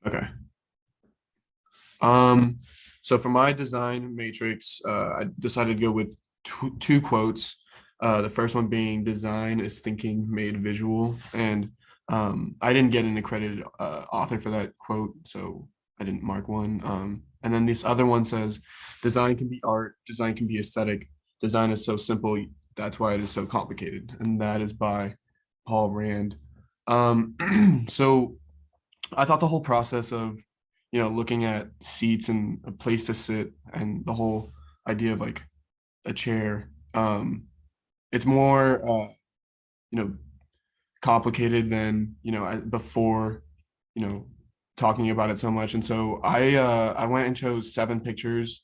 Okay. Um, so for my design matrix, I decided to go with two quotes. The first one being design is thinking made visual. And I didn't get an accredited author for that quote, so I didn't mark one. And then this other one says, design can be art, design can be aesthetic. Design is so simple, that's why it is so complicated. And that is by Paul Rand. So I thought the whole process of, looking at seats and a place to sit and the whole idea of like a chair, it's more, you know, complicated than, before, you know, talking about it so much. And so I went and chose 7 pictures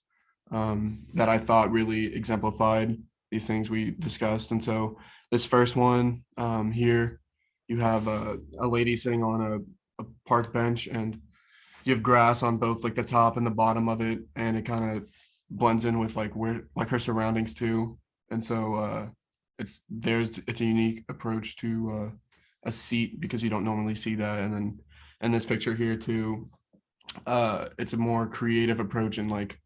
that I thought really exemplified these things we discussed. And so this first one here, you have a lady sitting on a park bench, and you have grass on both like the top and the bottom of it, and it kind of blends in with like where like her surroundings too. And so it's a unique approach to a seat because you don't normally see that. And then in this picture here too, it's a more creative approach in like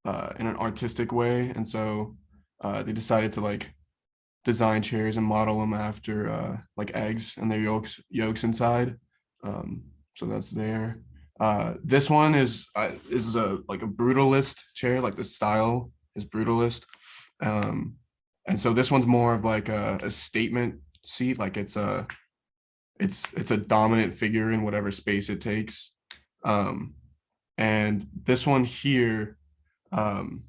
in an artistic way. And so they decided to like design chairs and model them after like eggs and their yolks inside. So that's there. This one is a like a brutalist chair, like the style is brutalist. Um, and so this one's more of like a statement seat, like it's a dominant figure in whatever space it takes. Um, and this one here, um,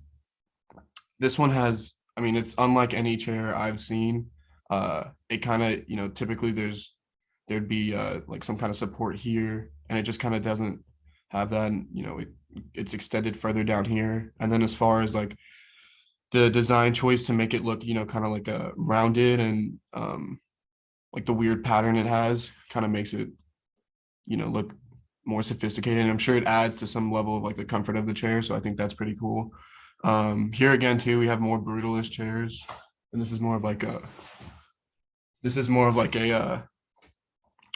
this one has, I mean, it's unlike any chair I've seen. It kind of, typically there'd be like some kind of support here, and it just kind of doesn't have that. And, it's extended further down here. And then as far as like the design choice to make it look, kind of like a rounded and like the weird pattern it has kind of makes it, look more sophisticated. And I'm sure it adds to some level of like the comfort of the chair. So I think that's pretty cool. Here again too, we have more brutalist chairs, and this is more of like a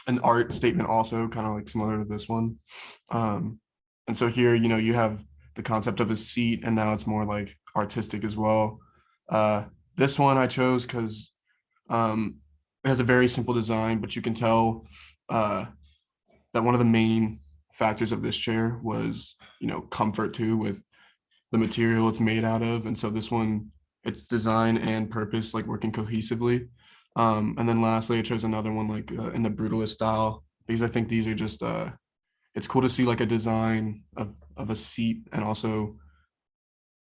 an art statement also, kind of like similar to this one. And so here, you have the concept of a seat, and now it's more like artistic as well. This one I chose because it has a very simple design, but you can tell that one of the main factors of this chair was, comfort too, with the material it's made out of. And so this one, its design and purpose like working cohesively. And then lastly, I chose another one like in the brutalist style because I think these are just it's cool to see like a design of a seat and also,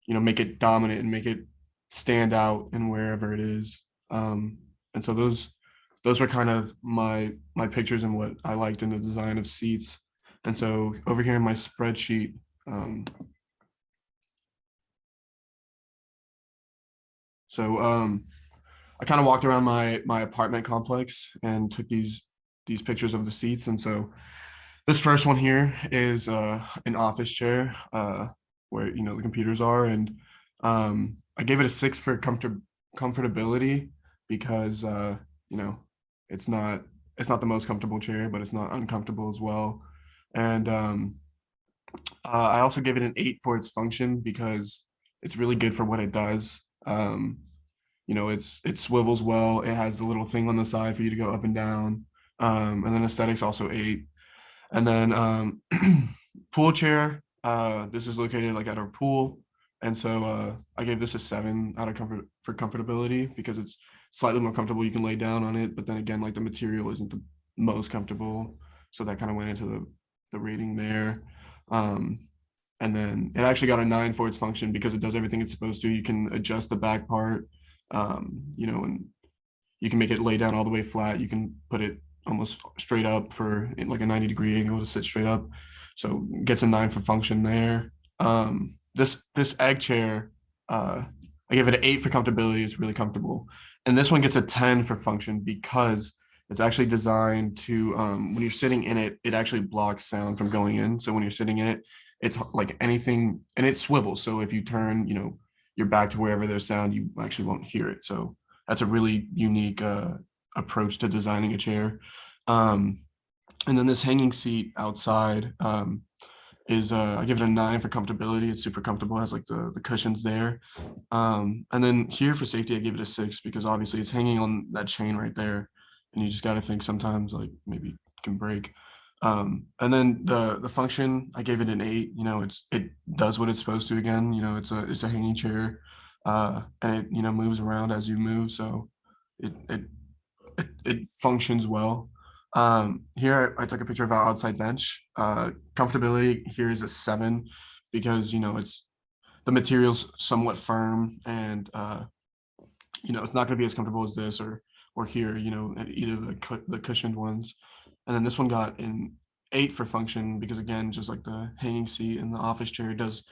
make it dominant and make it stand out in wherever it is. And so those were kind of my pictures and what I liked in the design of seats. And so over here in my spreadsheet, so I kind of walked around my apartment complex and took these pictures of the seats. And so this first one here is an office chair where the computers are, and I gave it a 6 for comfortability because you know it's not the most comfortable chair, but it's not uncomfortable as well. And I also gave it an 8 for its function because it's really good for what it does. It swivels well. It has the little thing on the side for you to go up and down. And then aesthetics also 8. And then pool chair. This is located like at our pool. And so I gave this a 7 out of comfort for comfortability because it's slightly more comfortable. You can lay down on it, but then again, like the material isn't the most comfortable. So that kind of went into the rating there. Um, and then it actually got a 9 for its function because it does everything it's supposed to. You can adjust the back part, and you can make it lay down all the way flat. You can put it almost straight up for like a 90-degree angle to sit straight up. So gets a 9 for function there. This egg chair, I give it an 8 for comfortability. It's really comfortable. And this one gets a 10 for function because it's actually designed to, when you're sitting in it, it actually blocks sound from going in. So when you're sitting in it, it's like anything, and it swivels. So if you turn, your back to wherever there's sound, you actually won't hear it. So that's a really unique approach to designing a chair. And then this hanging seat outside is I give it a 9 for comfortability. It's super comfortable, has like the cushions there. And then here for safety, I give it a 6 because obviously it's hanging on that chain right there, and you just got to think sometimes like maybe it can break. And then the function, I gave it an 8. You know, it does what it's supposed to again. You know, it's a hanging chair, and it moves around as you move, so it functions well. Here I took a picture of our outside bench. Comfortability here is a 7 because it's the material's somewhat firm, and it's not going to be as comfortable as this or here, at either the cushioned ones. And then this one got an 8 for function because again, just like the hanging seat and the office chair does,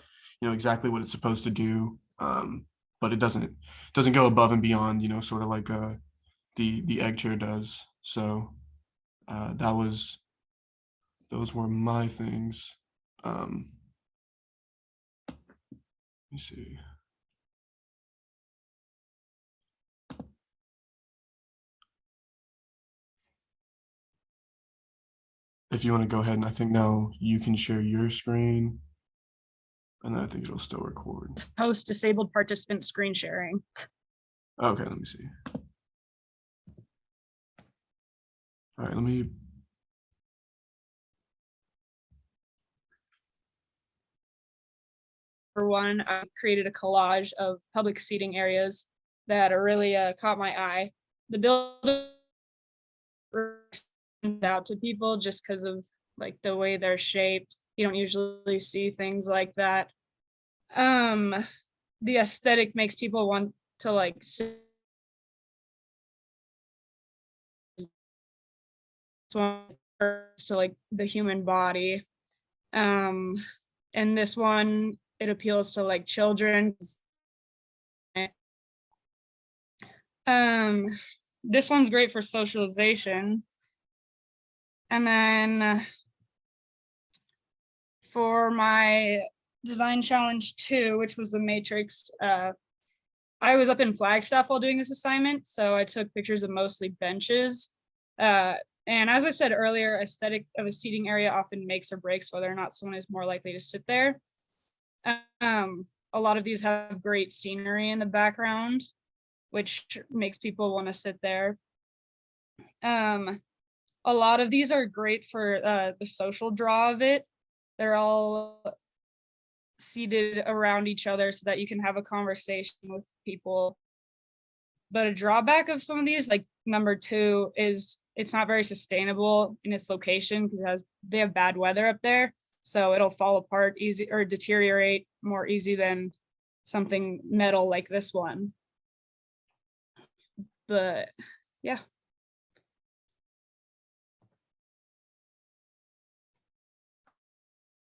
exactly what it's supposed to do. But it doesn't go above and beyond, sort of like the egg chair does. So those were my things. Let me see. If you want to go ahead, and I think now you can share your screen, and then I think it'll still record. Host disabled participant screen sharing. Okay, let me see. All right, let me. For one, I created a collage of public seating areas that really caught my eye. The building stands out to people just because of like the way they're shaped. You don't usually see things like that. The aesthetic makes people want to like sit to like the human body. And this one, it appeals to like children. This one's great for socialization. And then for my design challenge 2, which was the matrix, I was up in Flagstaff while doing this assignment, so I took pictures of mostly benches. And as I said earlier, aesthetic of a seating area often makes or breaks whether or not someone is more likely to sit there. A lot of these have great scenery in the background, which makes people want to sit there. A lot of these are great for the social draw of it. They're all seated around each other so that you can have a conversation with people. But a drawback of some of these, like number 2, is it's not very sustainable in its location because they have bad weather up there. So it'll fall apart easy or deteriorate more easy than something metal like this one. But yeah.